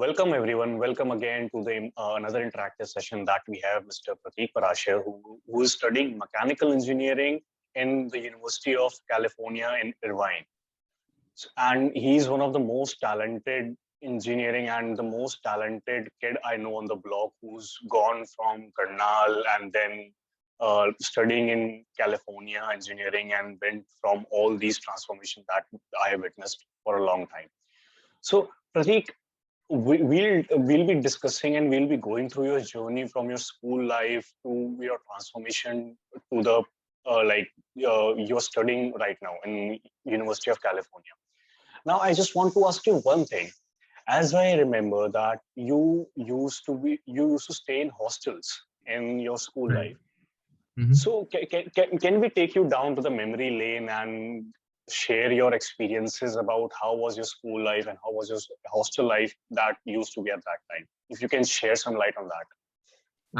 Welcome everyone. Welcome again to the another interactive session that we have Mr. Praateek Parahar, who is studying mechanical engineering in the University of California in Irvine. And he's one of the most talented engineering and the most talented kid I know on the block who's gone from Karnal and then studying in California engineering and went from all these transformations that I have witnessed for a long time. So Prateek, we'll be discussing and we'll be going through your journey from your school life to your transformation to the you're studying right now in University of California. Now, I just want to ask you one thing. As I remember that you used to stay in hostels in your school Right. life. Mhm. So can we take you down to the memory lane and share your experiences about how was your school life and how was your hostel life that used to be at that time? If you can share some light on that.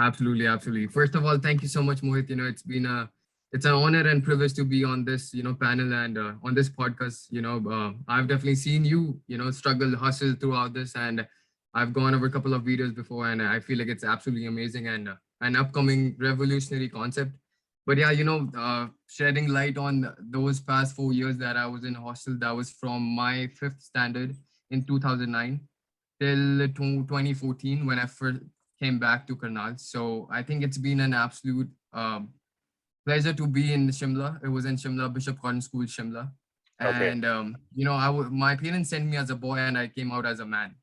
Absolutely, absolutely. First of all, thank you so much, Mohit. It's an honor and privilege to be on this, panel and on this podcast. I've definitely seen you, struggle, hustle throughout this, and I've gone over a couple of videos before, and I feel like it's absolutely amazing and an upcoming revolutionary concept. But yeah, shedding light on those past 4 years that I was in hostel, that was from my fifth standard in 2009 till 2014 when I first came back to Karnal. So I think it's been an absolute pleasure to be in Shimla. It was in Shimla, Bishop Cotton School, Shimla. Okay. And, my parents sent me as a boy and I came out as a man.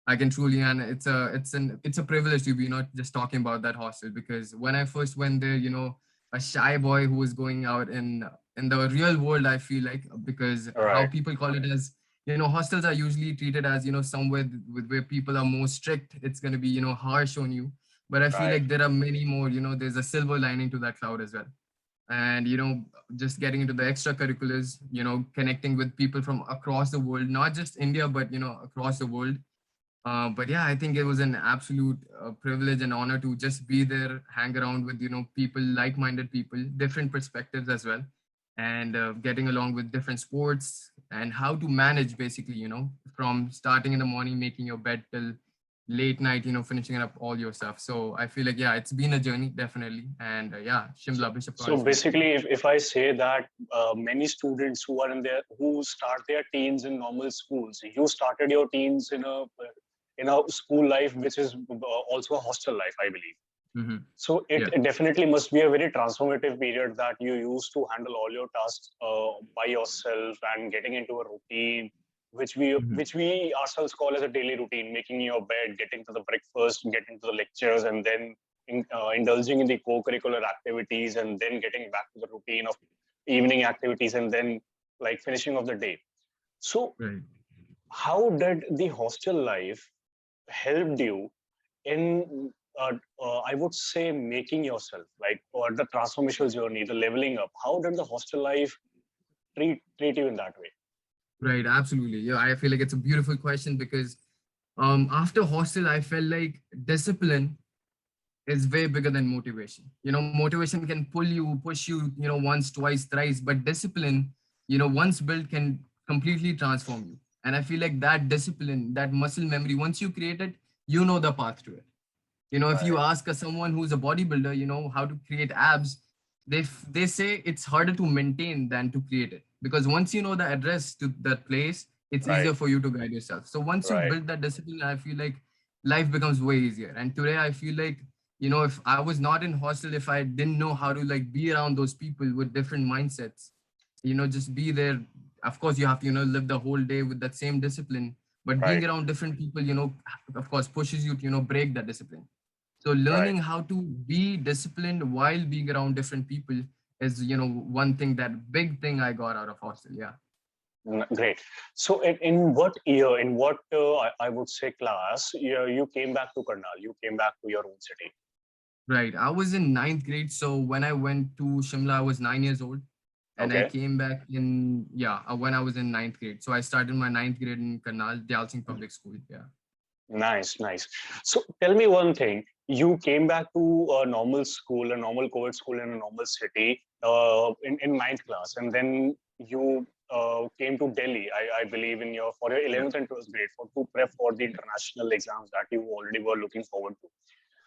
I can truly, and it's a privilege to be not just talking about that hostel because when I first went there, a shy boy who was going out in the real world, I feel like because All how right. people call it as hostels are usually treated as somewhere with where people are more strict. It's gonna be harsh on you, but I feel Right. like there are many more. There's a silver lining to that cloud as well, and just getting into the extracurriculars. Connecting with people from across the world, not just India, but across the world. But yeah, I think it was an absolute privilege and honor to just be there, hang around with people, like-minded people, different perspectives as well, and getting along with different sports and how to manage basically, from starting in the morning, making your bed till late night, finishing up all your stuff. So I feel like yeah, it's been a journey definitely, and yeah, So, Shimla Bishop so College School. basically, if I say that many students who are in there who start their teens in normal schools, you started your teens in a school life which is also a hostel life, I believe. Hmm. So Yeah. it definitely must be a very transformative period that you used to handle all your tasks by yourself and getting into a routine, Hmm. which we ourselves call as a daily routine, making your bed, getting to the breakfast, getting to the lectures, and then indulging in the co-curricular activities, and then getting back to the routine of evening activities, and then like finishing of the day. So Right. how did the hostel life helped you in I would say making yourself like or the transformational journey, the leveling up? How did the hostel life treat you in that way? Right, absolutely. Yeah, I feel like it's a beautiful question because after hostel, I felt like discipline is way bigger than motivation. Motivation can pull you, push you, once, twice, thrice, but discipline, once built can completely transform you. And I feel like that discipline, that muscle memory, once you create it, you know the path to it. If you Right, ask someone who's a bodybuilder, how to create abs, they say it's harder to maintain than to create it because once you know the address to that place, it's right, easier for you to guide yourself. So once you right, build that discipline, I feel like life becomes way easier. And today I feel like if I was not in hostel, if I didn't know how to like be around those people with different mindsets, just be there. Of course, you have to live the whole day with that same discipline, but right, being around different people, of course, pushes you to break that discipline. So right. learning how to be disciplined while being around different people is, one thing, that big thing I got out of hostel. Yeah. Great. So in what year, in what I would say class, you came back to Karnal, you came back to your own city? Right. I was in ninth grade. So when I went to Shimla, I was 9 years old. And I Okay. came back in, yeah, when I was in ninth grade. So I started my ninth grade in Karnal, Dayal Singh Public School. Yeah. Nice, nice. So tell me one thing. You came back to a normal school, a normal co-ed school in a normal city in ninth class, and then you came to Delhi, I believe, for your 11th and 12th grade to prep for the international exams that you already were looking forward to.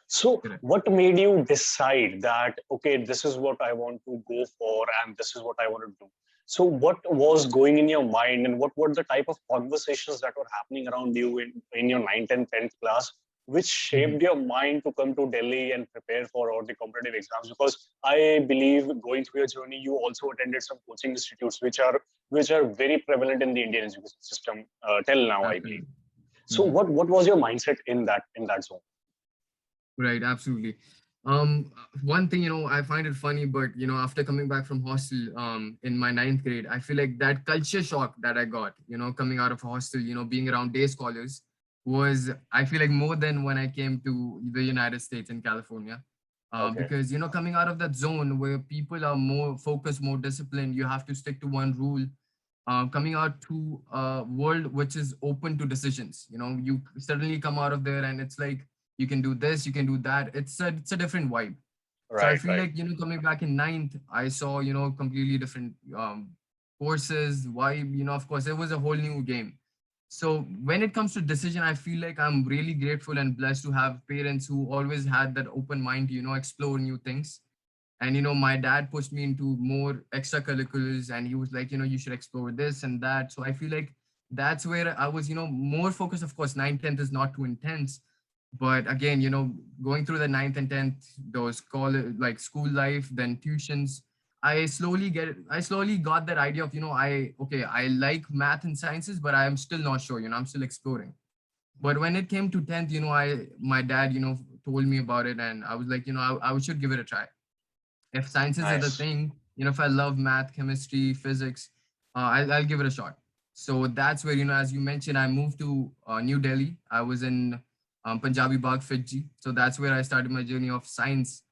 So, Correct. what made you decide that, okay, this is what I want to go for and this is what I want to do? So, what was going in your mind, and what were the type of conversations that were happening around you in your 9th and 10th class, which shaped your mind to come to Delhi and prepare for all the competitive exams? Because I believe going through your journey, you also attended some coaching institutes, which are very prevalent in the Indian education system till now, I believe. Absolutely. So, what was your mindset in that zone? Right, absolutely. One thing, I find it funny, but after coming back from hostel, in my ninth grade, I feel like that culture shock that I got, coming out of a hostel, being around day scholars was, I feel like, more than when I came to the United States in California. Okay. Because coming out of that zone where people are more focused, more disciplined, you have to stick to one rule. Coming out to a world which is open to decisions, you suddenly come out of there and it's like you can do this, you can do that. It's a different vibe. So I Right, feel right. like coming back in ninth, I saw completely different courses, vibe. Of course, it was a whole new game. So when it comes to decision, I feel like I'm really grateful and blessed to have parents who always had that open mind to explore new things. And my dad pushed me into more extracurriculars, and he was like, you should explore this and that. So I feel like that's where I was more focused. Of course, 9th 10th is not too intense, but again, going through the ninth and 10th, those college, like school life, then tuitions, I slowly got that idea of I like math and sciences, but I'm still not sure. I'm still exploring. But when it came to 10th, I my dad told me about it, and I was like, I should give it a try. If sciences is the Nice. thing, if I love math, chemistry, physics, I'll give it a shot. So that's where, as you mentioned, I moved to New Delhi. I was in Punjabi Bagh, Fiji. So that's where I started my journey of science.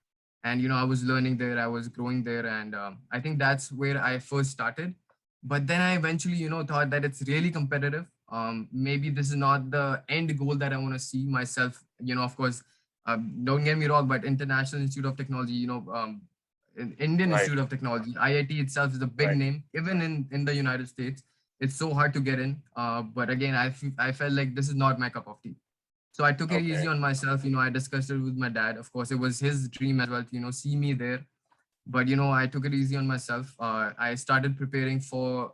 And, I was learning there, I was growing there. And I think that's where I first started. But then I eventually, thought that it's really competitive. Maybe this is not the end goal that I want to see myself, of course. Don't get me wrong, but International Institute of Technology, Indian Right, Institute of Technology, IIT itself is a big right. name, even in the United States. It's so hard to get in. But again, I felt like this is not my cup of tea. So I took it easy Okay. on myself. I discussed it with my dad. Of course, it was his dream as well to, see me there. But, I took it easy on myself. I started preparing for,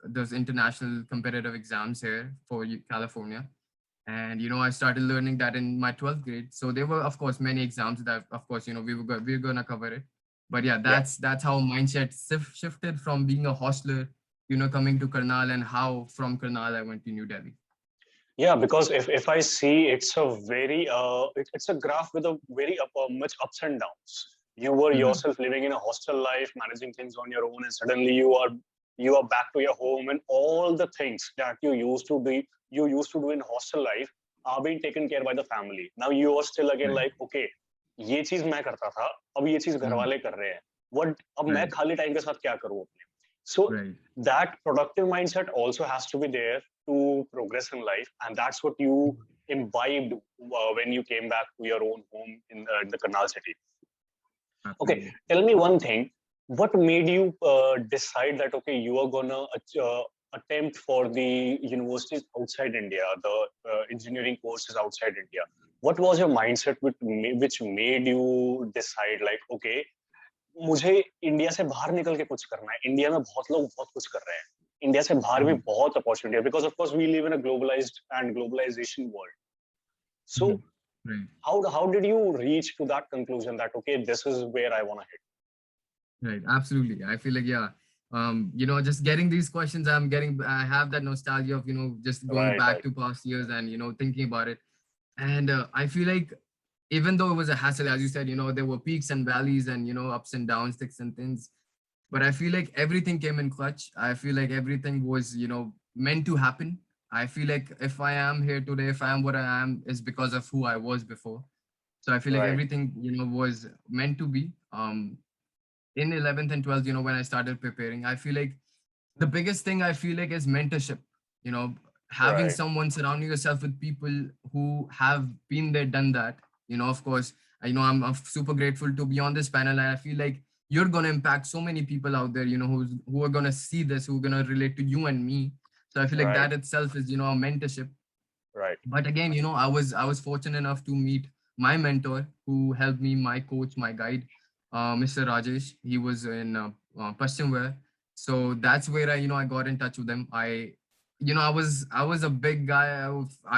those international competitive exams here for California. And, I started learning that in my 12th grade. So there were, of course, many exams that, of course, we were going to cover it. But yeah, Yeah. that's how mindset shifted from being a hostler, coming to Karnal, and how from Karnal I went to New Delhi. Yeah, because if I see, it's a very it's a graph with a very much ups and downs. You were Mhm. yourself living in a hostel life, managing things on your own, and suddenly you are back to your home, and all the things that you used to do in hostel life are being taken care by the family. Now you are still again Right, like, okay, ये चीज मैं करता था, अब ये चीज घर Mhm. वाले कर रहे हैं. What अब मैं Right, खाली टाइम के साथ क्या करूँ अपने? So right. that productive mindset also has to be there to progress in life, and that's what you imbibed when you came back to your own home in the Karnal city. Okay, Absolutely. tell me one thing. What made you decide that, okay, you are gonna attempt for the universities outside India, the engineering courses outside India? What was your mindset which made you decide, like, okay, मुझे India से बाहर निकल के कुछ करना है. India में बहुत लोग बहुत कुछ कर रहे हैं. इंडिया से बाहर भी Mhm. बहुत अपॉर्चुनिटी है, because of course we live in a globalised and globalisation world. So Mhm. Right. how did you reach to that conclusion that, okay, this is where I want to hit? Right, absolutely. I feel like, yeah, just getting these questions, I have that nostalgia of, just going Right, back right, to past years and, thinking about it. And I feel like even though it was a hassle, as you said, there were peaks and valleys and, ups and downs, sticks and things. But I feel like everything came in clutch. I feel like everything was, meant to happen. I feel like if I am here today, if I am what I am, is because of who I was before. So I feel like right, everything, was meant to be. In 11th and 12th, when I started preparing, I feel like the biggest thing I feel like is mentorship. You know, having right, someone surrounding yourself with people who have been there, done that. Of course, I'm super grateful to be on this panel, and I feel like you're going to impact so many people out there, who are going to see this, who are going to relate to you and me. So I feel like Right. that itself is, a mentorship. Right. But again, I was fortunate enough to meet my mentor who helped me, my coach, my guide, Mr. Rajesh. He was in Paschimware. So that's where I got in touch with him. I was a big guy.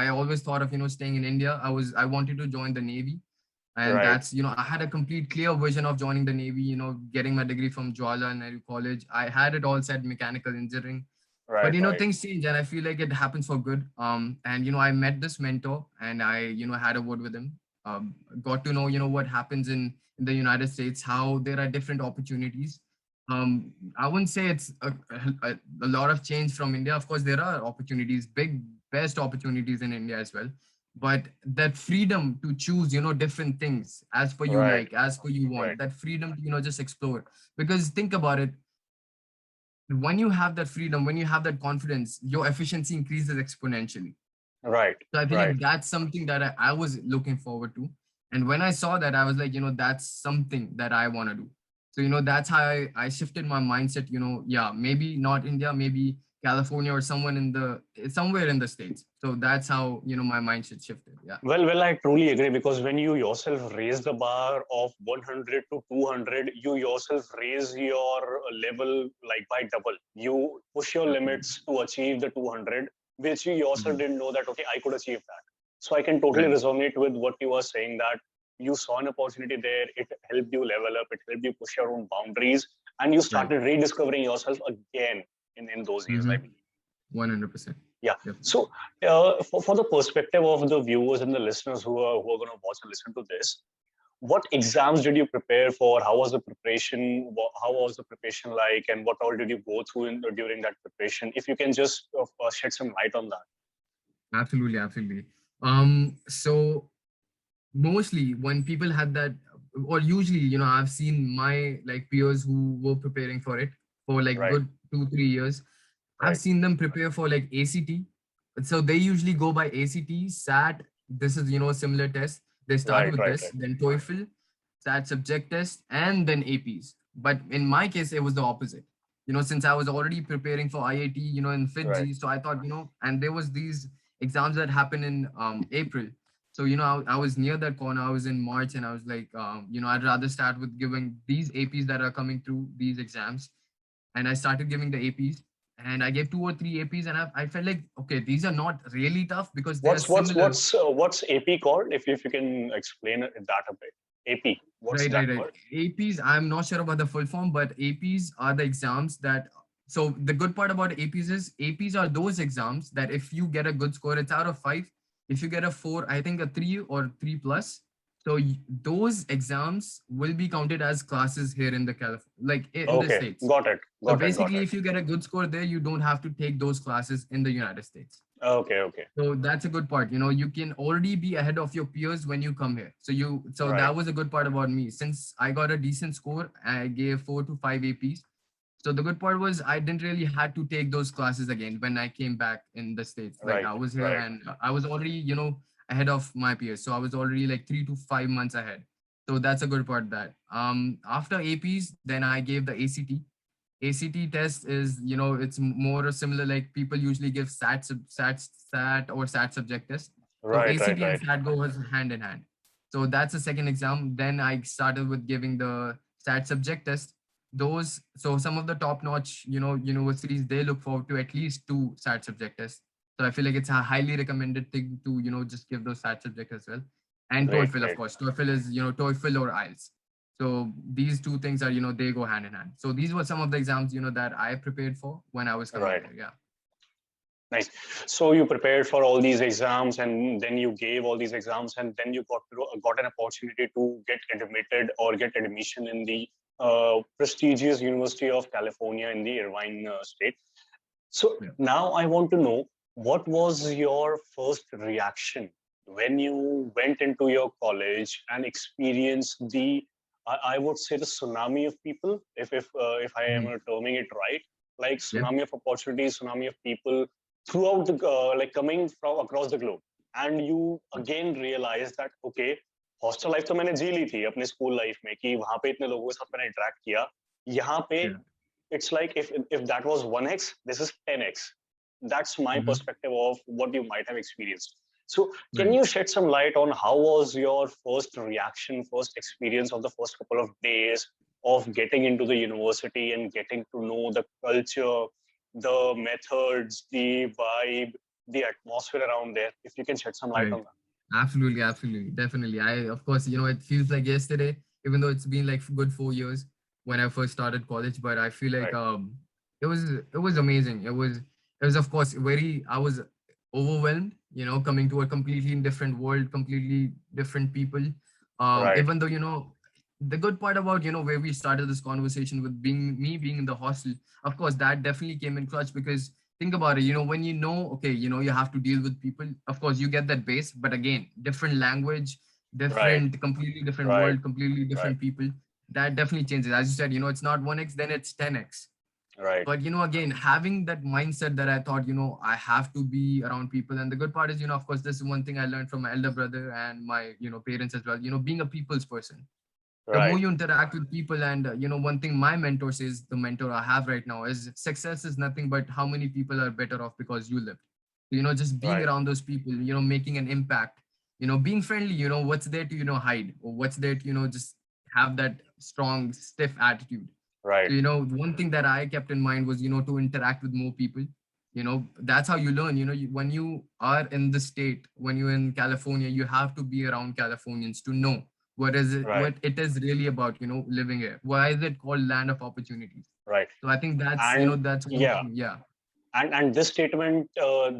I always thought of staying in India. I wanted to join the Navy, and Right. that's I had a complete clear vision of joining the Navy. Getting my degree from Jawaharlal Nehru College. I had it all set, mechanical engineering. But Right. Right. things change, and I feel like it happens for good. And I met this mentor, and I had a word with him. Got to know what happens in the United States, how there are different opportunities. I wouldn't say it's a lot of change from India. Of course, there are opportunities, big best opportunities in India as well. But that freedom to choose different things as per you Right. like, as per you Right. want, that freedom to just explore. Because think about it, when you have that freedom, when you have that confidence, your efficiency increases exponentially. Right. So I feel Right. like that's something that I was looking forward to. And when I saw that, I was like, that's something that I want to do. So, that's how I shifted my mindset, yeah, maybe not India, maybe California or somewhere in the States. So that's how, my mindset shifted. Yeah. Well, I truly agree, because when you yourself raise the bar of 100 to 200, you yourself raise your level like by double. You push your Absolutely. limits to achieve the 200, which you yourself Mhm. didn't know that, okay, I could achieve that. So I can totally Right. resonate with what you are saying, that you saw an opportunity there, it helped you level up, it helped you push your own boundaries, and you Right. started rediscovering yourself again in those years, I Mm-hmm. believe. 100%. Yeah. Yep. So, for the perspective of the viewers and the listeners who are going to watch and listen to this, what exams did you prepare for? How was the preparation? How was the preparation like? And what all did you go through during that preparation? If you can just shed some light on that. Absolutely. Absolutely. So mostly when people had that, or usually I've seen my like peers who were preparing for it for like Right. good 2-3 years. I've Right. seen them prepare for like ACT. So they usually go by ACT, SAT. This is a similar test. They start Right. with Right. this, Right. then TOEFL, SAT subject test, and then APs. But in my case it was the opposite. Since I was already preparing for IIT in Right. Fiji, so I thought and there was these exams that happen in April. So I was near that corner. I was in March, and I was like, I'd rather start with giving these APs that are coming through these exams. And I started giving the APs, and I gave 2 or 3 APs, and I felt like, okay, these are not really tough because they are What's what's similar. what's uh, what's AP called? If you can explain that a bit. AP. What's Right, that right, right. called? APs, I'm not sure about the full form, but APs are the exams that. So the good part about APs is APs are those exams that if you get a good score, it's out of 5. If you get a 4, I think a 3 or 3 plus. So those exams will be counted as classes here in the like in the Okay. States. Got it. So Got it. Got basically, it. if you get a good score there, you don't have to take those classes in the United States. Okay. Okay. So that's a good part. You can already be ahead of your peers when you come here. So Right. that was a good part about me. Since I got a decent score, I gave 4 to 5 APs. So the good part was I didn't really had to take those classes again when I came back in the States. Like Right. I was here Right. and I was already, ahead of my peers. So I was already like 3 to 5 months ahead. So that's a good part that. After APs, then I gave the ACT. ACT test is, it's more similar, like people usually give SAT or SAT subject test. So Right. ACT Right. and Right. SAT goes hand in hand. So that's the second exam. Then I started with giving the SAT subject test. So some of the top-notch, universities, they look forward to at least 2 SAT subject tests. So I feel like it's a highly recommended thing to, just give those SAT subjects as well. And Great. TOEFL, of Great. course. TOEFL is, TOEFL or IELTS. So these two things are, they go hand in hand. So these were some of the exams, that I prepared for when I was coming Right. here. Yeah. Nice. So you prepared for all these exams, and then you gave all these exams, and then you got an opportunity to get admitted or get admission in the prestigious University of California in the Irvine state. So Yeah. now I want to know, what was your first reaction when you went into your college and experienced the, I would say, the tsunami of people, if I am Mhm. terming it right, like Yeah. tsunami of opportunities, tsunami of people throughout the like coming from across the globe, and you again realize that, okay, hostel life तो मैंने जी ली थी अपने school life में कि वहां पे इतने लोगों के साथ मैंने इंटरेक्ट किया. यहाँ पे Yeah. it's like if that was 1x, this is 10x. That's my Mm-hmm. perspective of what you might have experienced. So can Right. you shed some light on how was your first reaction, first experience of the first couple of days of getting into the university and getting to know the culture, the methods, the vibe, the atmosphere around there? If you can shed some light Right. on that. Absolutely, absolutely, definitely. Of course, it feels like yesterday, even though it's been like good 4 years when I first started college. But I feel like Right. it was amazing. It was of course very. I was overwhelmed, coming to a completely different world, completely different people. Right. Even though the good part about where we started this conversation with being in the hostel, of course, that definitely came in clutch because think about it, when okay, you have to deal with people, of course you get that base, but again, different language, Right. completely different Right. world, completely Right. different people. That definitely changes. As you said, it's not 1x, then it's 10x. Right. But again, having that mindset that I thought, I have to be around people. And the good part is, of course, this is one thing I learned from my elder brother and my parents as well, being a people's person. The more Right. you interact with people, and one thing my mentor says, the mentor I have right now, is success is nothing but how many people are better off because you lived. Just being Right. around those people, making an impact, being friendly, what's there to hide, or what's there to just have that strong stiff attitude. Right. So one thing that I kept in mind was to interact with more people. That's how you learn. When you are in the state, when you're in California, you have to be around Californians to know Right. what it is really about, living here. Why is it called land of opportunities? Right. So I think that's And that's one yeah, thing. Yeah. and this statement,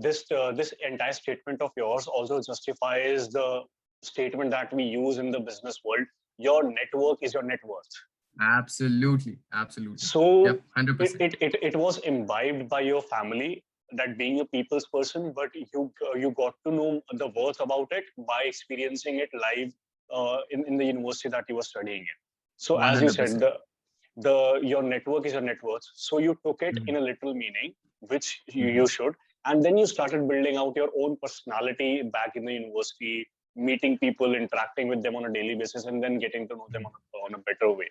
this entire statement of yours also justifies the statement that we use in the business world. Your network is your net worth. Absolutely. Absolutely. So Yep. 100%. it was imbibed by your family that being a people's person, but you got to know the worth about it by experiencing it live in the university that you were studying in. So as you said, 100%. the your network is your net worth. So you took it Mhm. in a literal meaning, which you Mhm. should, and then you started building out your own personality back in the university, meeting people, interacting with them on a daily basis, and then getting to know them Mhm. on a better way.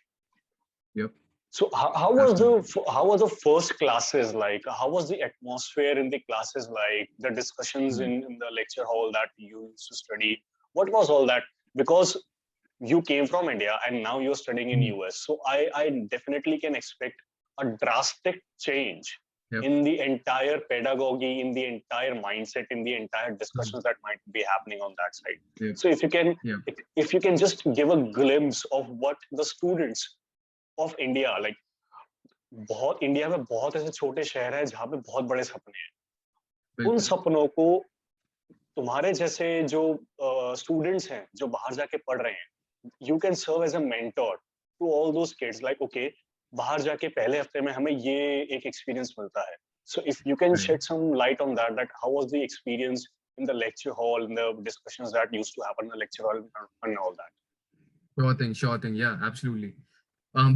Yep. So Absolutely. how was the first classes like? How was the atmosphere in the classes like? The discussions Right. in the lecture hall that you used to study. What was all that? Because you came from India and now you're studying in Mhm. US. So I definitely can expect a drastic change Yep. in the entire pedagogy, in the entire mindset, in the entire Mhm. discussions that might be happening on that side. Yep. So Yep. if you can just give a glimpse of what the students of India like, बहुत India में बहुत ऐसे छोटे शहर हैं जहाँ पे बहुत बड़े सपने हैं. उन बिल्कुल. सपनों को तुम्हारे जैसे जो स्टूडेंट्स हैं जो बाहर जाके पढ़ रहे हैं, you can serve as a mentor to all those kids like okay, बाहर जाके पहले हफ्ते में हमें ये एक एक्सपीरियंस मिलता है. So if you can Right. Shed some light on that, that how was the experience in the lecture hall, in the discussions that used to happen in the lecture hall and all that. Sure thing. Sure thing. Yeah. Absolutely.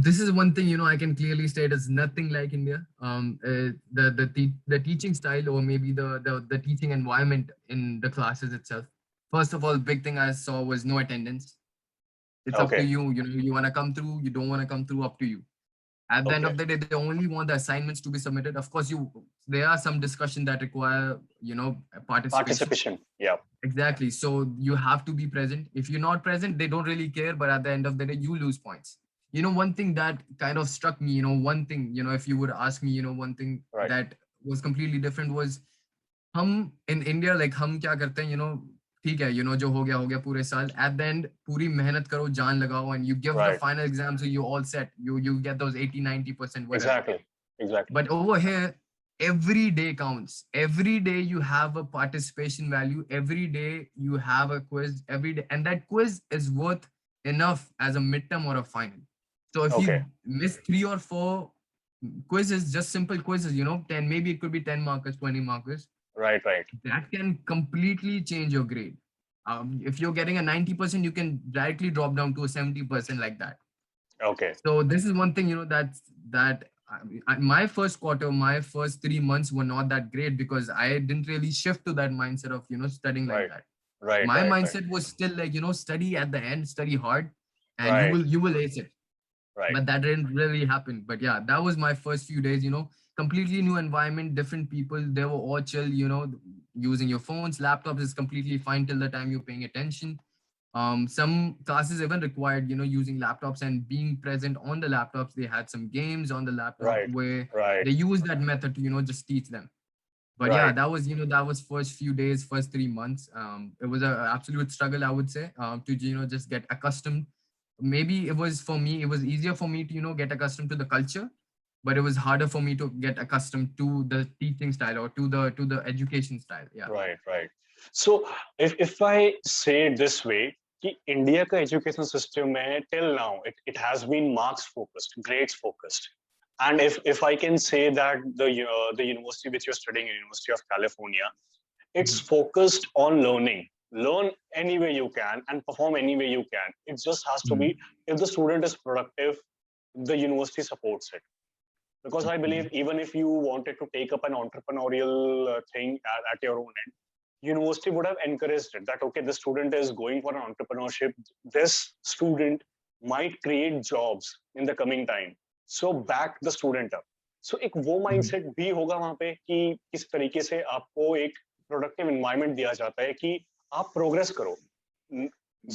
This is one thing I can clearly state is nothing like India. The teaching style, or maybe the teaching environment in the classes itself. First of all, big thing I saw was no attendance. It's up to Okay. you. You want to come through. You don't want to come through. Up to you. At the end Okay. of the day, they only want the assignments to be submitted. Of course, there are some discussion that require participation. Participation. Yeah. Exactly. So you have to be present. If you're not present, they don't really care. But at the end of the day, you lose points. One thing that kind of struck me, one thing, if you would ask me, one thing Right. that was completely different was हम in India, like हम क्या करते हैं, ठीक है, जो हो गया पूरे साल. At the end, पूरी मेहनत करो, जान लगाओ, and you give the Right. final exam, so you all set. You get those 80-90%, whatever. Exactly. Exactly. But over here, every day counts. Every day you have a participation value. Every day you have a quiz. Every day, and that quiz is worth enough as a midterm or a final. So if you Okay. miss 3 or 4 quizzes, just simple quizzes, 10, maybe it could be 10 markers, 20 markers, Right. Right. that can completely change your grade. If you're getting a 90%, you can directly drop down to a 70% like that. Okay. So this is one thing, my first quarter, my first 3 months were not that great because I didn't really shift to that mindset of, studying like Right. that. Right, My right, right, mindset was still like, study at the end, study hard, and you right, will you will ace it. right, But that didn't really happen. But yeah, that was my first few days, completely new environment, different people. They were all chill, using your phones, laptops is completely fine till the time you're paying attention. Some classes even required, using laptops and being present on the laptops. They had some games on the laptop right, where right, they used that method to, just teach them. But yeah, right. that was first few days, first 3 months. It was an absolute struggle, I would say, to just get accustomed. Maybe it was for me, it was easier for me to get accustomed to the culture, but it was harder for me to get accustomed to the teaching style or to the education style. Yeah. Right, right. So if I say it this way, कि India का education system है till now it has been marks focused, grades focused, and if I can say that the university which you're studying, University of California, it's Mhm. focused on learning. Learn any way you can and perform any way you can. It just has to be, Mhm. if the student is productive, the university supports it. Because I believe even if you wanted to take up an entrepreneurial thing at your own end, university would have encouraged it that okay, the student is going for an entrepreneurship, this student might create jobs in the coming time, so back the student up. So एक वो Mhm. mindset भी होगा वहाँ पे कि किस तरीके से आपको एक प्रोडक्टिव environment दिया जाता है कि आप प्रोग्रेस करो.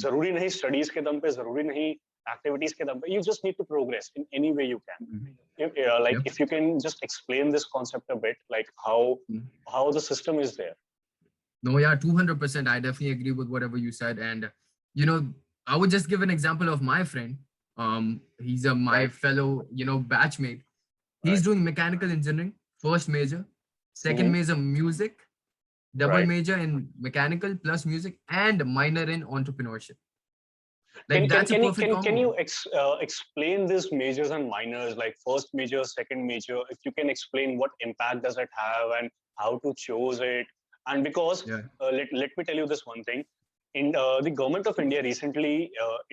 जरूरी नहीं स्टडीज के दम पे, जरूरी नहीं एक्टिविटीज के दम पे, you just need to progress in any way you can. Mhm. Like Yep. if you can just explain this concept a bit, like Mhm. how the system is there. No, yeah, 200%. I definitely agree with whatever you said. And, you know, I would just give an example of my friend. He's my Right, fellow, batchmate. He's right, doing mechanical engineering, first major, second hmm, major music, double right. major in mechanical plus music, and minor in entrepreneurship. Can Like can that's a can you perfect can can combo. you explain these majors and minors, like first major, second major? If you can explain what impact does it have and how to choose it, and because Yeah. let me tell you this one thing. In the government of India recently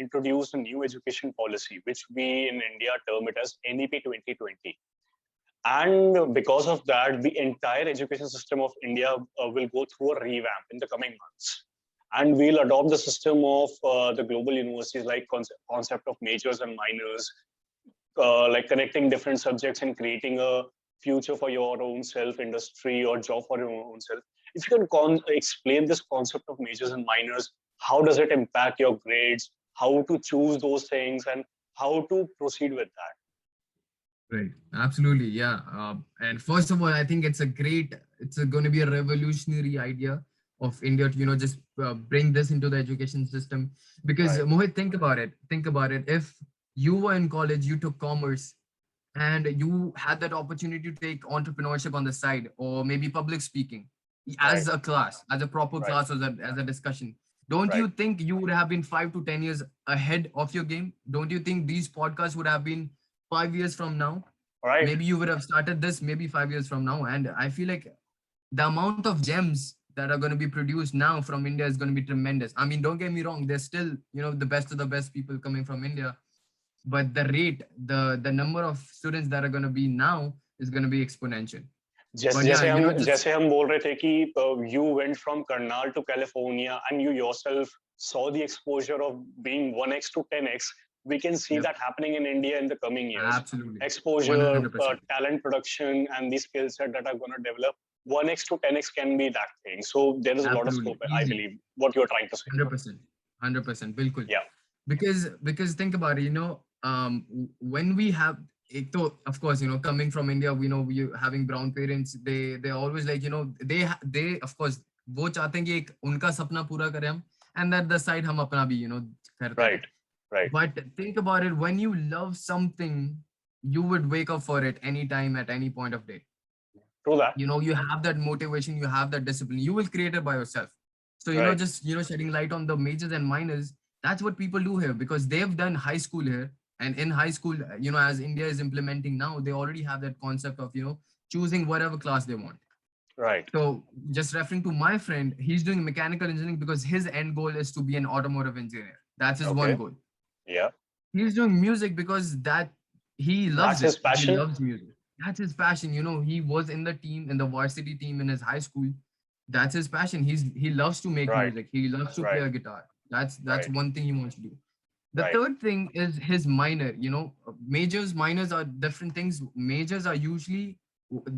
introduced a new education policy, which we in India term it as NEP 2020. And because of that, the entire education system of India will go through a revamp in the coming months. And we'll adopt the system of the global universities, like concept of majors and minors, like connecting different subjects and creating a future for your own self, industry, or job for your own self. If you can explain this concept of majors and minors, how does it impact your grades, how to choose those things, and how to proceed with that? Right. Absolutely. Yeah. And first of all, I think it's going to be a revolutionary idea of India to, just bring this into the education system. Because Right, Mohit, think about it. Think about it. If you were in college, you took commerce and you had that opportunity to take entrepreneurship on the side or maybe public speaking right, as a class, as a proper right, class or as a discussion. Don't right. you think you would have been 5 to 10 years ahead of your game? Don't you think these podcasts would have been 5 years from now? Right. Maybe you would have started this maybe 5 years from now. And I feel like the amount of gems that are going to be produced now from India is going to be tremendous. I mean, don't get me wrong, there's still, the best of the best people coming from India, but the rate, the number of students that are going to be now is going to be exponential. जैसे But yeah, just जैसे हम बोल रहे थे कि you went from Karnal to California and you yourself saw the exposure of being 1x to 10x. We can see yep, that happening in India in the coming years. absolutely, Exposure, 100%. talent production, and the skill set that are going to develop. 1x to 10x can be that thing. So there is a lot of Absolutely scope, I easy. believe, what you're trying to say. 100%. 100%. Bilkul. Yeah, Because think about it, when we have of course, coming from India, we know we having brown parents, they always like, they of course वो चाहते हैं कि एक उनका सपना पूरा करें हम, and at the side हम अपना भी करते right, रहे. right. But think about it, when you love something, you would wake up for it anytime at any point of day. True that. You have that motivation, you have that discipline, you will create it by yourself. So Right, just shedding light on the majors and minors, that's what people do here because they've done high school here. And in high school, as India is implementing now, they already have that concept of choosing whatever class they want. right. So just referring to my friend, he's doing mechanical engineering because his end goal is to be an automotive engineer. That's his one Okay. goal. Yeah. He's doing music because that he That's loves his it. He passion. loves music. That's his passion. He was in the team, in the varsity team in his high school. That's his passion. He loves to make Right. music. He loves to play Right. a guitar. That's Right. one thing he wants to do. The Right. third thing is his minor. Majors, minors are different things. Majors are usually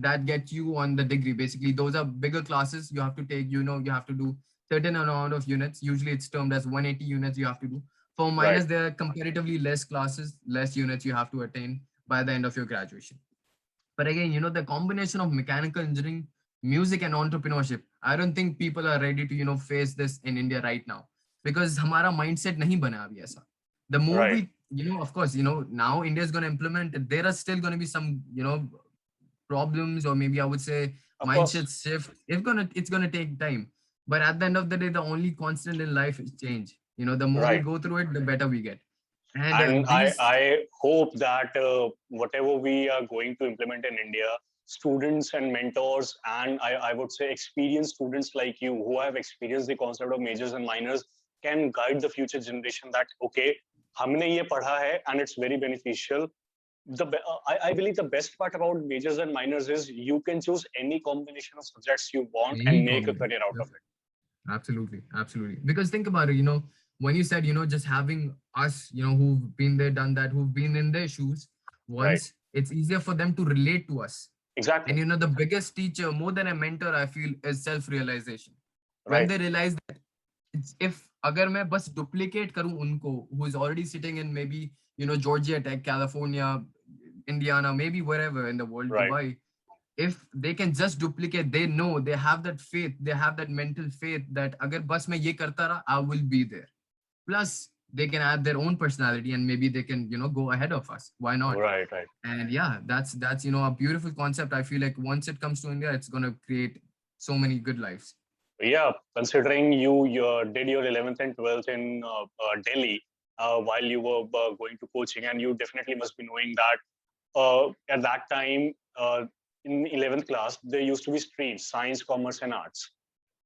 that get you on the degree. Basically, those are bigger classes you have to take. You have to do certain amount of units. Usually, it's termed as 180 units you have to do. For Right. minors, there are comparatively less classes, less units you have to attain by the end of your graduation. But again, the combination of mechanical engineering, music, and entrepreneurship, I don't think people are ready to, face this in India right now because हमारा mindset नहीं बना अभी ऐसा. The more Right. we, of course, now India is going to implement it. There are still going to be some, problems, or maybe I would say Of mindset course. shift. It's gonna take time. But at the end of the day, the only constant in life is change. The more we Right. go through it, the better we get. And And these I hope that whatever we are going to implement in India, students and mentors, and I would say experienced students like you who have experienced the concept of majors and minors can guide the future generation that, okay, हमने ये पढ़ा है and it's very beneficial. I believe the best part about majors and minors is you can choose any combination of subjects you want any and make a combination. career out of it. Absolutely, absolutely. Because think about it, when you said, just having us, who've been there, done that, who've been in their shoes Right. once, it's easier for them to relate to us. Exactly. And the biggest teacher, more than a mentor, I feel, is self-realization. When Right. they realize that if अगर मैं बस duplicate करूं उनको, who is already sitting in maybe, Georgia Tech, California, Indiana, maybe wherever in the world, Right. Dubai, if they can just duplicate, they know, they have that faith, they have that mental faith that agar bas main ye karta raha, I will be there. Plus, they can add their own personality and maybe they can, go ahead of us. Why not? Right. Right. And yeah, that's a beautiful concept. I feel like once it comes to India, it's gonna create so many good lives. Yeah, considering you did your 11th and 12th in Delhi while you were going to coaching, and you definitely must be knowing that at that time in 11th class there used to be streams: science, commerce, and arts.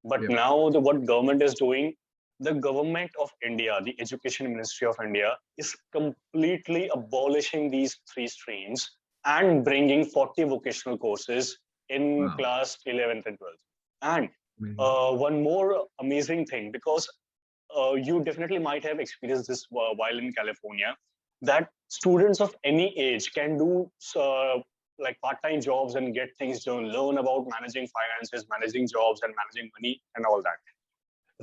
But Yep. now what government is doing, the government of India, the Education Ministry of India, is completely abolishing these three streams and bringing 40 vocational courses in Wow. class 11th and 12th. And Amazing. one more amazing thing, because you definitely might have experienced this while in California, that students of any age can do like part-time jobs and get things done, learn about managing finances, managing jobs, and managing money and all that.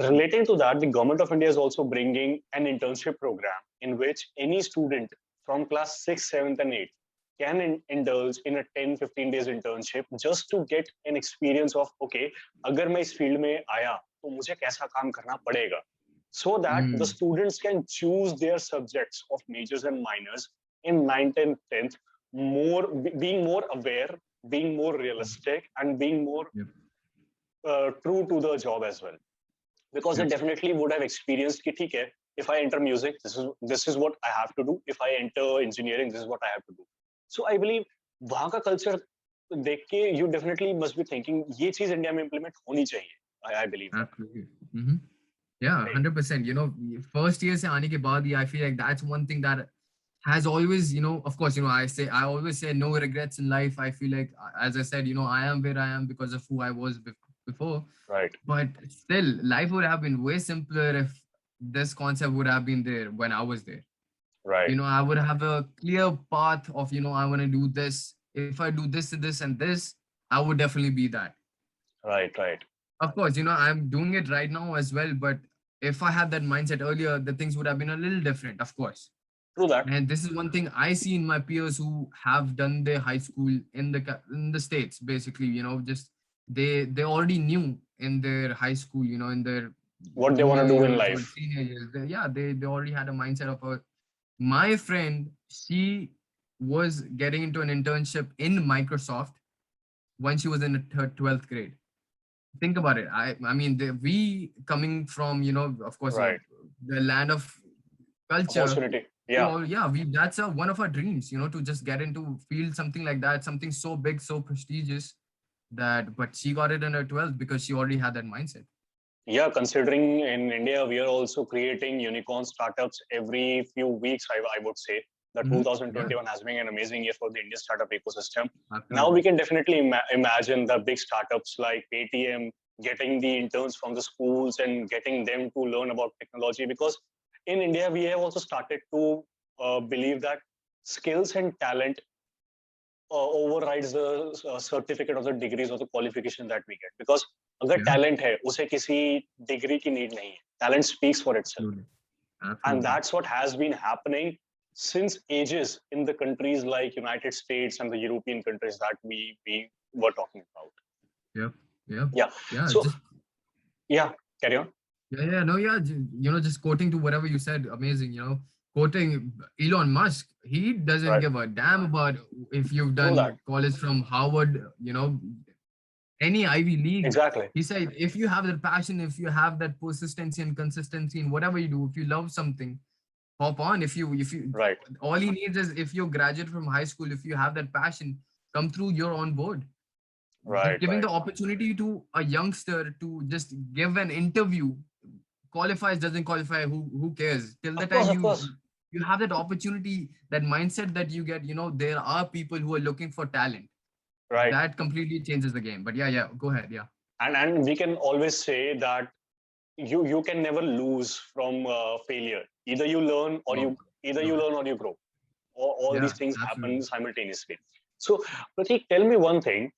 Relating to that, the government of India is also bringing an internship program in which any student from class 6th, 7th, and 8th can indulge in a 10-15 days internship just to get an experience of, okay, अगर मैं इस field में आया तो मुझे कैसा काम करना पड़ेगा, so that the students can choose their subjects of majors and minors in 9th and 10th, being more aware, being more realistic, and being more true to the job as well. Because they definitely would have experienced कि ठीक है, if I enter music, this is what I have to do. If I enter engineering, this is what I have to do. So I believe वहाँ का culture देख के you definitely must be thinking ये चीज India में implement होनी चाहिए. I believe. Absolutely. Mm-hmm. Yeah, 100%. First year se aane ke baad, I feel like that's one thing that has always, of course, I always say no regrets in life. I feel like, as I said, I am where I am because of who I was before. Right. But still, life would have been way simpler if this concept would have been there when I was there. Right. I would have a clear path of, I want to do this. If I do this and this, I would definitely be that. Right. Right. Of course, I'm doing it right now as well. But if I had that mindset earlier, the things would have been a little different, of course. True that. And this is one thing I see in my peers who have done their high school in the States, basically, just they already knew in their high school, in their what they want to junior do in years or life. senior years. They already had a mindset of my friend, she was getting into an internship in Microsoft when she was in her 12th grade. Think about it. I mean, we coming from, of course, Right. the land of culture. Opportunity. Yeah. That's one of our dreams, to just get into field something like that, something so big, so prestigious but she got it in her 12th because she already had that mindset. Yeah, considering in India, we are also creating unicorn startups every few weeks, I would say. The 2021 has been an amazing year for the Indian startup ecosystem. Absolutely. Now we can definitely imagine the big startups like Paytm, getting the interns from the schools and getting them to learn about technology. Because in India, we have also started to believe that skills and talent overrides the certificate or the degrees or the qualification that we get. Because अगर Yeah, talent है, उसे किसी degree की need नहीं है. Talent speaks for itself. absolutely. And Absolutely. that's what has been happening since ages in the countries like United States and the European countries that we were talking about. Yep. Yep. Yeah. Yeah. So Just yeah, carry on. yeah. No, yeah. Just quoting to whatever you said, amazing. Quoting Elon Musk, he doesn't Right. give a damn about if you've Know that. done college from Harvard, any Ivy League. Exactly. He said, if you have that passion, if you have that persistency and consistency in whatever you do, if you love something, hop on. If you Right. all he needs is if you graduate from high school, if you have that passion, come through, you're on board. Right. Giving Right. the opportunity to a youngster to just give an interview, qualifies, doesn't qualify, who cares? Till the Of course. time Of course. you have that opportunity, that mindset that you get, there are people who are looking for talent. Right. That completely changes the game. But yeah, go ahead. Yeah. And we can always say that you can never lose from failure. Either you learn or Oh, you grow. All yeah, these things happen absolutely. simultaneously. So, Prateek, tell me one thing.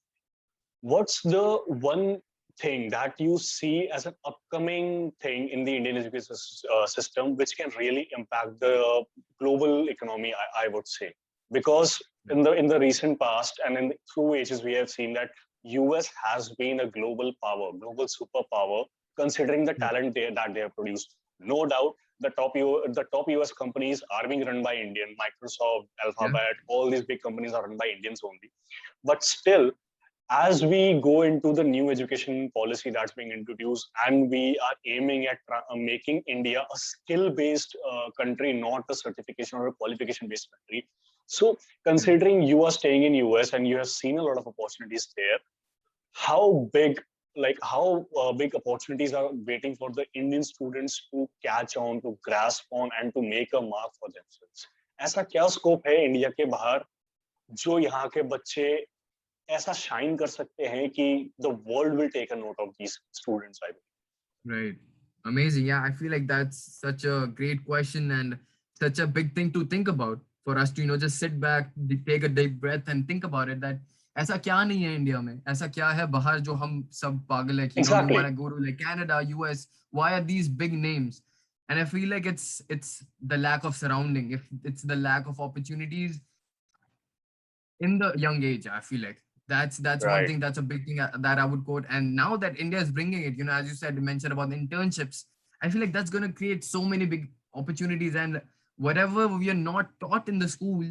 What's the one thing that you see as an upcoming thing in the Indian education system which can really impact the global economy? I would say, because in the recent past and through ages we have seen that US has been a global power, global superpower, considering the Yeah. talent that they have produced. No doubt, the top US companies are being run by Indian. Microsoft, Yeah. Alphabet, all these big companies are run by Indians only. But still, as we go into the new education policy that's being introduced, and we are aiming at making India a skill based country, not a certification or a qualification based country. So Yeah. considering you are staying in US and you have seen a lot of opportunities there, how big, how big opportunities are waiting for the Indian students to catch on, to grasp on, and to make a mark for themselves? ऐसा क्या scope है India के बाहर जो यहाँ के बच्चे ऐसा शाइन कर सकते हैं कि the world will take a note of these students, I believe. Right. Amazing. Yeah, I feel like that's such a great question and such a big thing to think about for us to, just sit back, take a deep breath and think about it that ऐसा क्या नहीं है India में, ऐसा क्या है बाहर जो हम सब पागल है कि we want to go to like Canada, US, why are these big names? And I feel like it's the lack of surrounding, if it's the lack of opportunities in the young age. I feel like that's one Right. thing, that's a big thing that I would quote. And now that India is bringing it, as you said, you mentioned about the internships, I feel like that's going to create so many big opportunities. And whatever we are not taught in the school,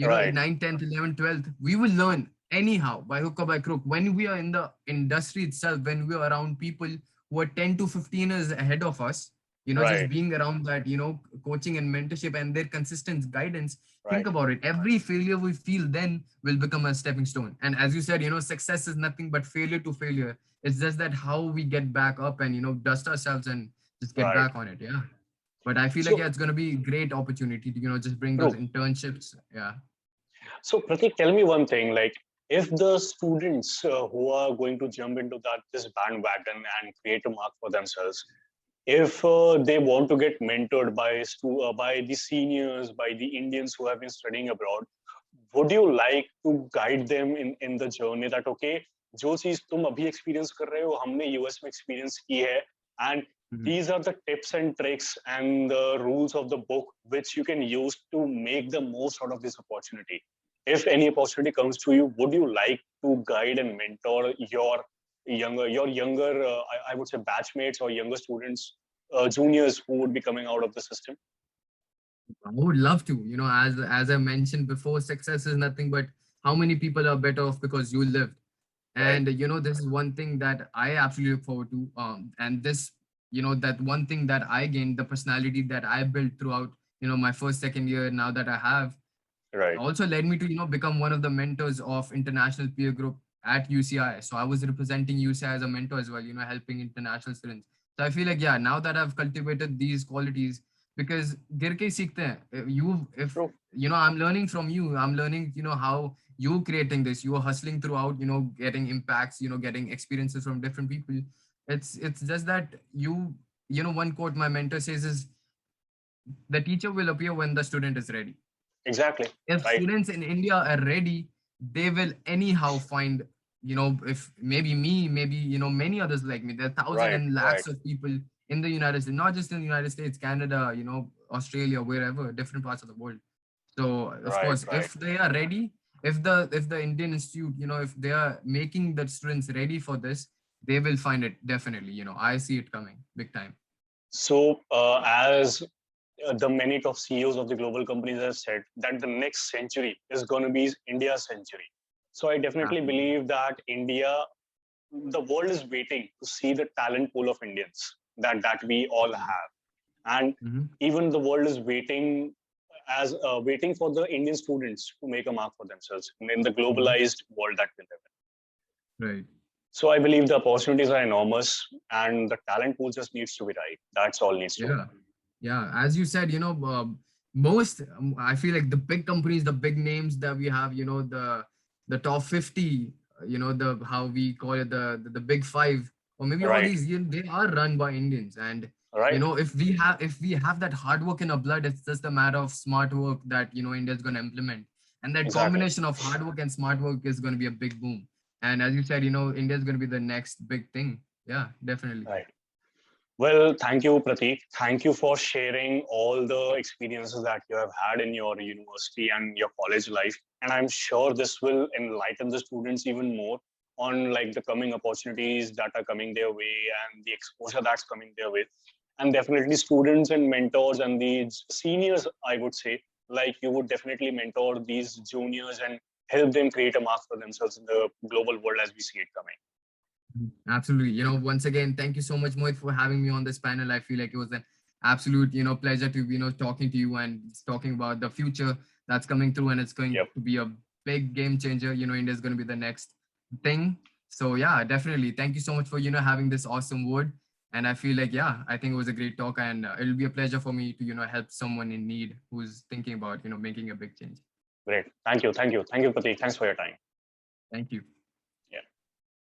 Right. 9th, 10th, 11th, 12th, we will learn anyhow by hook or by crook when we are in the industry itself, when we are around people who are 10 to 15 years ahead of us, just Right. being around that, coaching and mentorship and their consistent guidance. Think Right. about it. Every failure we feel then will become a stepping stone. And as you said, success is nothing but failure to failure. It's just that how we get back up and, dust ourselves and just get Right. back on it. Yeah. But I feel like, So yeah, it's going to be a great opportunity to, just bring those true. internships. Yeah. So Pratik, tell me one thing, like if the students who are going to jump into this bandwagon and create a mark for themselves, if they want to get mentored by the seniors, by the Indians who have been studying abroad, would you like to guide them in the journey that okay, जो चीज तुम अभी experience कर रहे हो हमने US में experience की है, and Mhm. these are the tips and tricks and the rules of the book which you can use to make the most out of this opportunity? If any opportunity comes to you, would you like to guide and mentor your younger I would say batchmates or younger students, juniors who would be coming out of the system? I would love to. As I mentioned before, success is nothing but how many people are better off because you lived. Right. And this is one thing that I absolutely look forward to. And this, that one thing that I gained, the personality that I built throughout, my first, second year, now that I have, Right. also led me to, become one of the mentors of international peer group at UCI. So I was representing UCI as a mentor as well, helping international students. So I feel like, yeah, now that I've cultivated these qualities, because गिर के ही सीखते हैं. If I'm learning from you. I'm learning, how you creating this. You are hustling throughout, getting impacts, getting experiences from different people. It's just that one quote my mentor says is, the teacher will appear when the student is ready. Exactly. If Right. students in India are ready, they will anyhow find, if maybe me, maybe, many others like me. There are thousands Right. and Right. lakhs of people in the United States, not just in the United States, Canada, Australia, wherever, different parts of the world. So of Right. course, Right. if they are ready, if the Indian Institute, if they are making the students ready for this, they will find it definitely. I see it coming big time. So, as the many top CEOs of the global companies have said that the next century is going to be India's century. So I definitely Absolutely. believe that India, the world is waiting to see the talent pool of Indians that we all Absolutely. have, and Hmm. even the world is waiting as waiting for the Indian students to make a mark for themselves in the Hmm. globalized world that we live in. Right. So I believe the opportunities are enormous, and the talent pool just needs to be right. That's all needs to be. Yeah. Yeah, as you said, most I feel like the big companies, the big names that we have, the top 50, the how we call it, the big five, or maybe all Right. these, they are run by Indians. And Right. if we have that hard work in our blood, it's just a matter of smart work that India's going to implement. And that Exactly. combination of hard work and smart work is going to be a big boom. And as you said, India's going to be the next big thing. Yeah, definitely. Right. Well, thank you, Prateek. Thank you for sharing all the experiences that you have had in your university and your college life. And I'm sure this will enlighten the students even more on like the coming opportunities that are coming their way and the exposure that's coming their way. And definitely students and mentors and the seniors, I would say, like you would definitely mentor these juniors and help them create a mark for themselves in the global world as we see it coming. Absolutely. Once again, thank you so much, Mohit, for having me on this panel. I feel like it was an absolute, pleasure to, talking to you and talking about the future that's coming through, and it's going Yep. to be a big game changer. India's going to be the next thing. So yeah, definitely. Thank you so much for, having this awesome word. And I feel like, yeah, I think it was a great talk, and it'll be a pleasure for me to, help someone in need who's thinking about, making a big change. Great. Thank you. Thank you. Thank you, Prateek. Thanks for your time. Thank you.